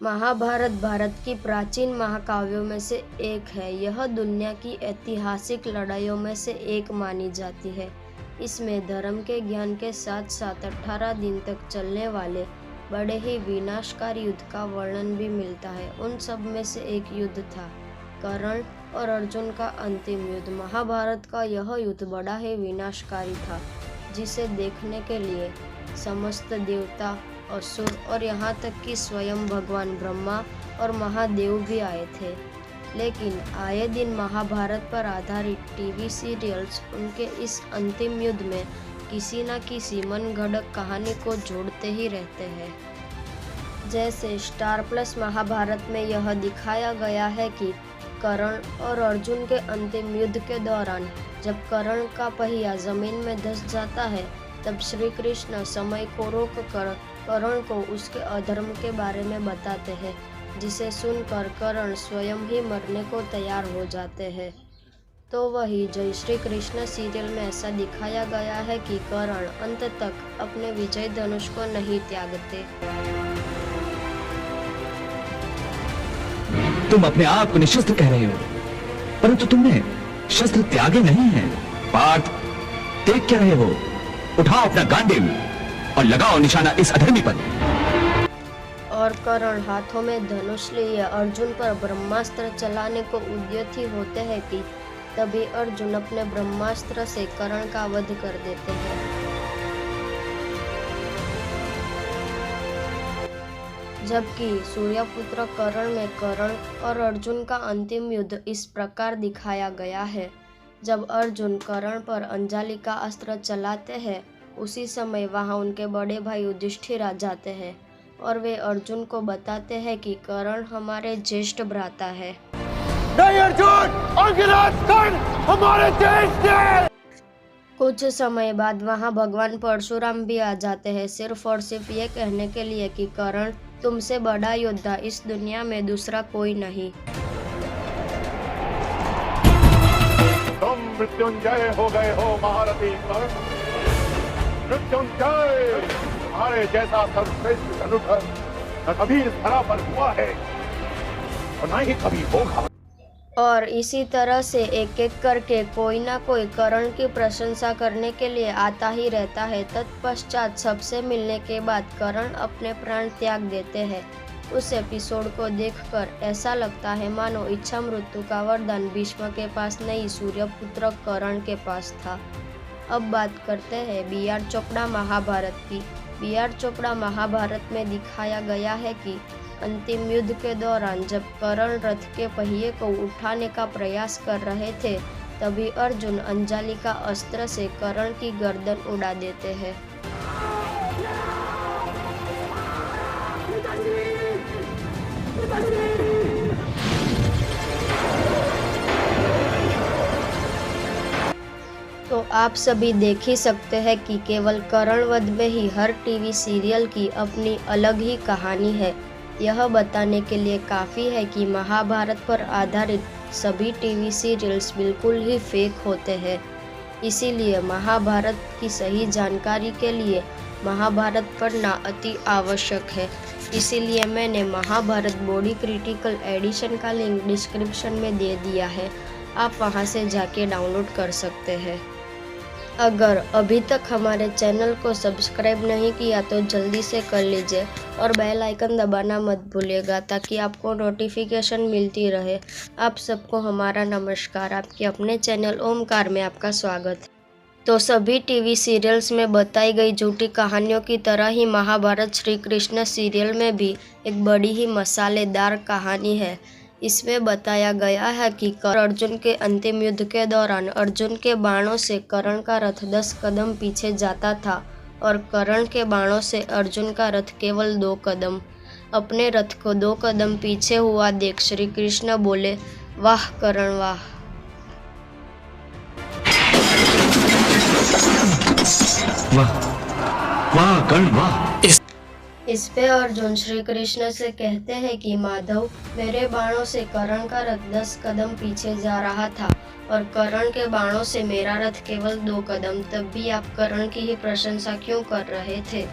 महाभारत भारत की प्राचीन महाकाव्यों में से एक है। यह दुनिया की ऐतिहासिक लड़ाइयों में से एक मानी जाती है। इसमें धर्म के ज्ञान के साथ साथ 18 दिन तक चलने वाले बड़े ही विनाशकारी युद्ध का वर्णन भी मिलता है। उन सब में से एक युद्ध था कर्ण और अर्जुन का अंतिम युद्ध। महाभारत का यह युद्ध बड़ा ही विनाशकारी था, जिसे देखने के लिए समस्त देवता, असुर और यहाँ तक कि स्वयं भगवान ब्रह्मा और महादेव भी आए थे। लेकिन आए दिन महाभारत पर आधारित टीवी सीरियल्स उनके इस अंतिम युद्ध में किसी न किसी मनगढ़ंत कहानी को जोड़ते ही रहते हैं। जैसे स्टार प्लस महाभारत में यह दिखाया गया है कि कर्ण और अर्जुन के अंतिम युद्ध के दौरान जब कर्ण का पहिया जमीन में धंस जाता है, तब श्री कृष्ण समय को रोक कर कर्ण को उसके अधर्म के बारे में बताते हैं, जिसे सुनकर कर्ण स्वयं ही मरने को तैयार हो जाते हैं। तो वही जय श्री कृष्ण सीरियल में ऐसा दिखाया गया है कि कर्ण अंत तक अपने विजय धनुष को नहीं त्यागते। तुम अपने आप को निशस्त्र कह रहे हो, परंतु तुमने शस्त्र त्यागे नहीं है। पार्थ, देख क्या रहे हो? उठाओ अपना गांडीव और लगाओ निशाना इस अधर्मी पर। और कर्ण हाथों में धनुष लिए अर्जुन पर ब्रह्मास्त्र चलाने को उद्यत ही होते हैं कि तभी अर्जुन अपने ब्रह्मास्त्र से कर्ण का वध कर देते हैं। जबकि सूर्यपुत्र कर्ण में कर्ण और अर्जुन का अंतिम युद्ध इस प्रकार दिखाया गया है। जब अर्जुन कर्ण पर अंजलि का अस्त्र चलाते हैं, उसी समय वहां उनके बड़े भाई युधिष्ठिर आ जाते हैं और वे अर्जुन को बताते हैं कि कर्ण हमारे ज्येष्ठ भ्राता है। नहीं अर्जुन, अंगराज कर्ण हमारे ज्येष्ठ। कुछ समय बाद वहां भगवान परशुराम भी आ जाते हैं, सिर्फ और सिर्फ ये कहने के लिए कि कर्ण, तुमसे बड़ा योद्धा इस दुनिया में दूसरा कोई नहीं। तुम मृत्युंजय हो गए हो महारथी कर्ण। मृत्युंजय, तुम्हारे जैसा सर्वश्रेष्ठ धनुधर न कभी इस धरा पर हुआ है और न ही कभी होगा। और इसी तरह से एक एक करके कोई ना कोई कर्ण की प्रशंसा करने के लिए आता ही रहता है। तत्पश्चात सबसे मिलने के बाद कर्ण अपने प्राण त्याग देते हैं। उस एपिसोड को देखकर ऐसा लगता है मानो इच्छा मृत्यु का वरदान भीष्म के पास नहीं, सूर्यपुत्र कर्ण के पास था। अब बात करते हैं बी.आर. चोपड़ा महाभारत की। बी.आर. चोपड़ा महाभारत में दिखाया गया है कि अंतिम युद्ध के दौरान जब कर्ण रथ के पहिए को उठाने का प्रयास कर रहे थे, तभी अर्जुन अंजलि का अस्त्र से कर्ण की गर्दन उड़ा देते हैं। तो आप सभी देख ही सकते हैं कि केवल कर्ण वध में ही हर टीवी सीरियल की अपनी अलग ही कहानी है। यह बताने के लिए काफ़ी है कि महाभारत पर आधारित सभी टीवी सीरियल्स बिल्कुल ही फेक होते हैं। इसीलिए महाभारत की सही जानकारी के लिए महाभारत पढ़ना अति आवश्यक है। इसीलिए मैंने महाभारत बॉडी क्रिटिकल एडिशन का लिंक डिस्क्रिप्शन में दे दिया है, आप वहां से जाके डाउनलोड कर सकते हैं। अगर अभी तक हमारे चैनल को सब्सक्राइब नहीं किया तो जल्दी से कर लीजिए और बेल आइकन दबाना मत भूलिएगा, ताकि आपको नोटिफिकेशन मिलती रहे। आप सबको हमारा नमस्कार, आपके अपने चैनल ओमकार में आपका स्वागत है। तो सभी टीवी सीरियल्स में बताई गई झूठी कहानियों की तरह ही महाभारत श्री कृष्ण सीरियल में भी एक बड़ी ही मसालेदार कहानी है। इसमें बताया गया है कि कर्ण अर्जुन के अंतिम युद्ध के दौरान अर्जुन के बाणों से कर्ण का रथ 10 कदम पीछे जाता था और कर्ण के बाणों से अर्जुन का रथ केवल 2 कदम। अपने रथ को 2 कदम पीछे हुआ देख श्री कृष्ण बोले, वाह कर्ण वाह। वाह वाह कर्ण वाह। इस पे अर्जुन श्री कृष्ण से कहते हैं कि माधव, मेरे बाणों से कर्ण का रथ 10 कदम पीछे जा रहा था और कर्ण के बाणों से मेरा रथ केवल 2 कदम, तब भी आप कर्ण की ही प्रशंसा क्यों कर रहे थे।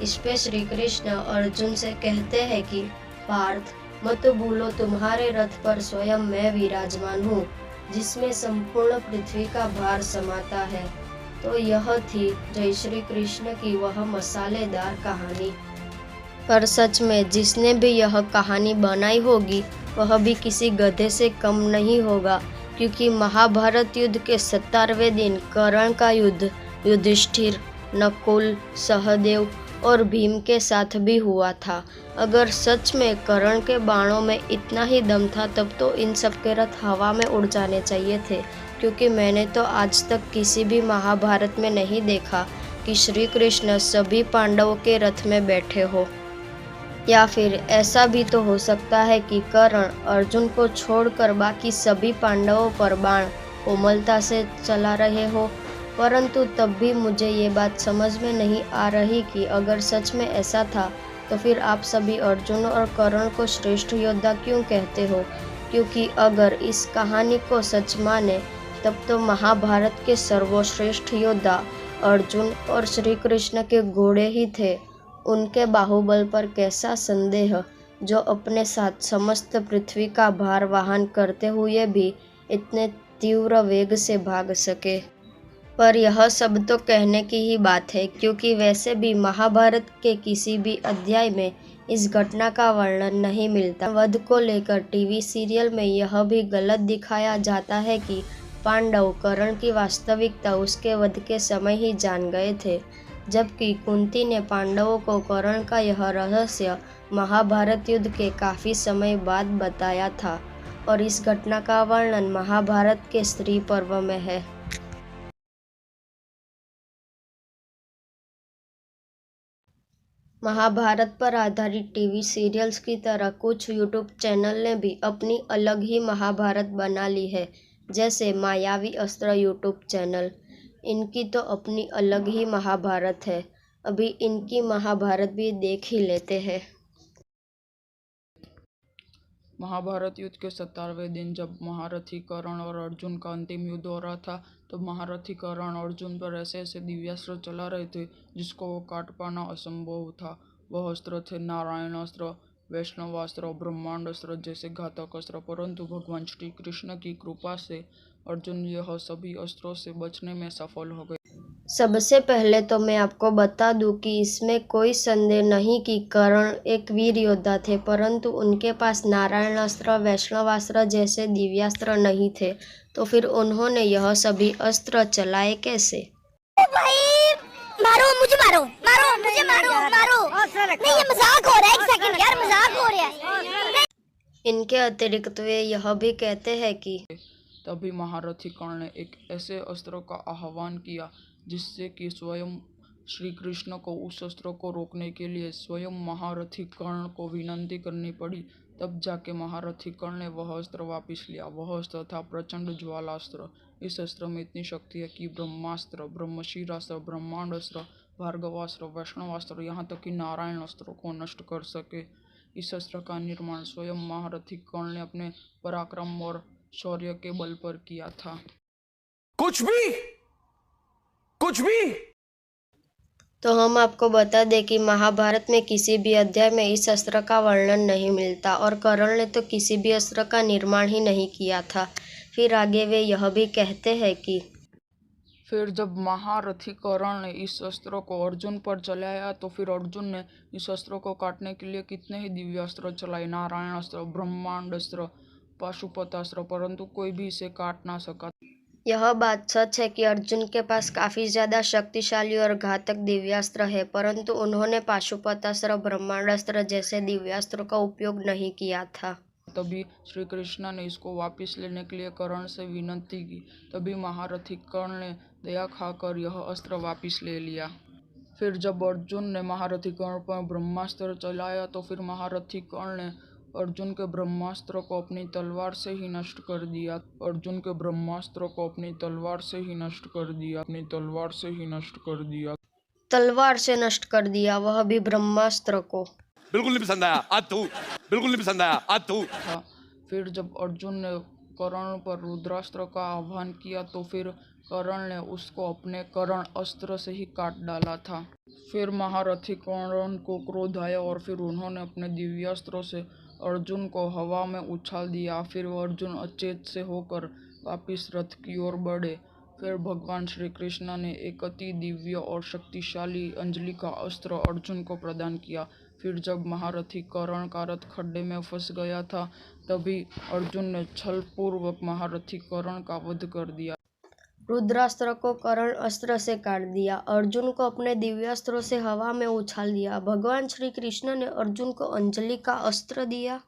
इस पे श्री कृष्ण अर्जुन से कहते हैं कि पार्थ, मत भूलो तुम्हारे रथ पर स्वयं मैं विराजमान हूँ, जिसमें संपूर्ण पृथ्वी का भार समाता है। तो यह थी जय श्री कृष्ण की वह मसालेदार कहानी। पर सच में जिसने भी यह कहानी बनाई होगी वह भी किसी गधे से कम नहीं होगा, क्योंकि महाभारत युद्ध के 17वें दिन कर्ण का युद्ध युधिष्ठिर, नकुल, सहदेव और भीम के साथ भी हुआ था। अगर सच में कर्ण के बाणों में इतना ही दम था तब तो इन सब के रथ हवा में उड़ जाने चाहिए थे, क्योंकि मैंने तो आज तक किसी भी महाभारत में नहीं देखा कि श्री कृष्ण सभी पांडवों के रथ में बैठे हो। या फिर ऐसा भी तो हो सकता है कि कर्ण अर्जुन को छोड़कर बाकी सभी पांडवों पर बाण कोमलता से चला रहे हो। परंतु तब भी मुझे ये बात समझ में नहीं आ रही कि अगर सच में ऐसा था तो फिर आप सभी अर्जुन और कर्ण को श्रेष्ठ योद्धा क्यों कहते हो? क्योंकि अगर इस कहानी को सच माने तब तो महाभारत के सर्वश्रेष्ठ योद्धा अर्जुन और श्री कृष्ण के घोड़े ही थे। उनके बाहुबल पर कैसा संदेह, जो अपने साथ समस्त पृथ्वी का भार वहन करते हुए भी इतने तीव्र वेग से भाग सके। पर यह सब तो कहने की ही बात है, क्योंकि वैसे भी महाभारत के किसी भी अध्याय में इस घटना का वर्णन नहीं मिलता। वध को लेकर टीवी सीरियल में यह भी गलत दिखाया जाता है कि पांडव कर्ण की वास्तविकता उसके वध के समय ही जान गए थे, जबकि कुंती ने पांडवों को कर्ण का यह रहस्य महाभारत युद्ध के काफी समय बाद बताया था, और इस घटना का वर्णन महाभारत के स्त्री पर्व में है। महाभारत पर आधारित टीवी सीरियल्स की तरह कुछ यूट्यूब चैनल ने भी अपनी अलग ही महाभारत बना ली है, जैसे मायावी अस्त्र यूट्यूब चैनल। इनकी तो अपनी अलग ही महाभारत है। अभी इनकी महाभारत भी देख ही लेते हैं। महाभारत युद्ध के 17वें दिन जब महारथी कर्ण और अर्जुन का अंतिम युद्ध हो रहा था, तो महारथी कर्ण अर्जुन पर ऐसे ऐसे दिव्यास्त्र चला रहे थे जिसको वो काट पाना असंभव था। वह अस्त्र थे नारायण अस्त्र, वैष्णवास्त्र, ब्रह्मांडास्त्र जैसे घातक अस्त्र। परंतु भगवान श्री कृष्ण की कृपा से अर्जुन यह सभी अस्त्रों से बचने में सफल हो गए। सबसे पहले तो मैं आपको बता दूं कि इसमें कोई संदेह नहीं कि कर्ण एक वीर योद्धा थे, परंतु उनके पास नारायण अस्त्र, वैष्णवास्त्र जैसे दिव्यास्त्र नहीं थे। तो फिर उन्होंने यह सभी अस्त्र चलाए कैसे? भाई मारो मुझे, मारो मारो मुझे, मारो मारो। नहीं ये मजाक हो रहा है, एक सेकंड यार, मजाक हो रहा है। इनके अतिरिक्त वे यह भी कहते हैं कि तभी महारथी कर्ण ने एक ऐसे अस्त्र का आह्वान किया जिससे कि स्वयं श्री कृष्ण को उस अस्त्र को रोकने के लिए स्वयं महारथी कर्ण को विनंती करनी पड़ी। तब जाके महारथी कर्ण ने वह अस्त्र वापस लिया। वह अस्त्र था प्रचंड ज्वालास्त्र। इस अस्त्र में इतनी शक्ति है कि ब्रह्मास्त्र, ब्रह्मशिरास्त्र, ब्रह्मांडास्त्र, भार्गवास्त्र, वैष्णवास्त्र, यहाँ तक कि नारायण अस्त्र को नष्ट कर सके। इस अस्त्र का निर्माण स्वयं महारथी कर्ण ने अपने पराक्रम और शौर्य के बल पर किया था। कुछ भी तो हम आपको बता दें कि महाभारत में किसी भी अध्याय में इस अस्त्र का वर्णन नहीं मिलता, और कर्ण ने तो किसी भी अस्त्र का निर्माण ही नहीं किया था। फिर आगे वे यह भी कहते हैं कि फिर जब महारथी कर्ण ने इस अस्त्र को अर्जुन पर चलाया तो फिर अर्जुन ने इस अस्त्र को काटने के लिए कितने ही दिव्यास्त्र चलाए, नारायण अस्त्र, ब्रह्मांडास्त्र, पाशुपतास्त्र, परंतु कोई भी इसे काट ना सका। यह बात सच है कि अर्जुन के पास काफी ज्यादा शक्तिशाली और घातक दिव्यास्त्र है, परंतु उन्होंने पाशुपतास्त्र, ब्रह्मांडास्त्र जैसे दिव्यास्त्रों का उपयोग नहीं किया था। तभी श्री कृष्ण ने इसको वापस लेने के लिए कर्ण से विनती की। तभी महारथी कर्ण ने दया खाकर यह अस्त्र वापस ले लिया। फिर जब अर्जुन ने महारथी कर्ण पर ब्रह्मास्त्र चलाया तो फिर महारथी कर्ण ने अर्जुन के ब्रह्मास्त्र को अपनी तलवार से ही नष्ट कर दिया। अर्जुन के ब्रह्मास्त्र को अपनी तलवार से ही नष्ट कर दिया। तलवार से नष्ट कर दिया, वह भी ब्रह्मास्त्र को। बिल्कुल नहीं पसंद आया आज तू, बिल्कुल नहीं पसंद आया आज तू। फिर जब अर्जुन ने कर्ण पर रुद्रास्त्र का आह्वान किया तो फिर कर्ण ने उसको अपने कर्ण अस्त्र से ही काट डाला था। फिर महारथी कर्ण को क्रोध आया और फिर उन्होंने अपने दिव्यास्त्रों से अर्जुन को हवा में उछाल दिया। फिर अर्जुन अचेत से होकर वापिस रथ की ओर बढ़े। फिर भगवान श्री कृष्ण ने एक अति दिव्य और शक्तिशाली अंजलि का अस्त्र अर्जुन को प्रदान किया। फिर जब महारथी कर्ण का रथ खड्डे में फंस गया था, तभी अर्जुन ने छलपूर्वक महारथी कर्ण का वध कर दिया। रुद्रास्त्र को कर्ण अस्त्र से काट दिया। अर्जुन को अपने दिव्यास्त्रों से हवा में उछाल दिया। भगवान श्री कृष्ण ने अर्जुन को अंजलि का अस्त्र दिया।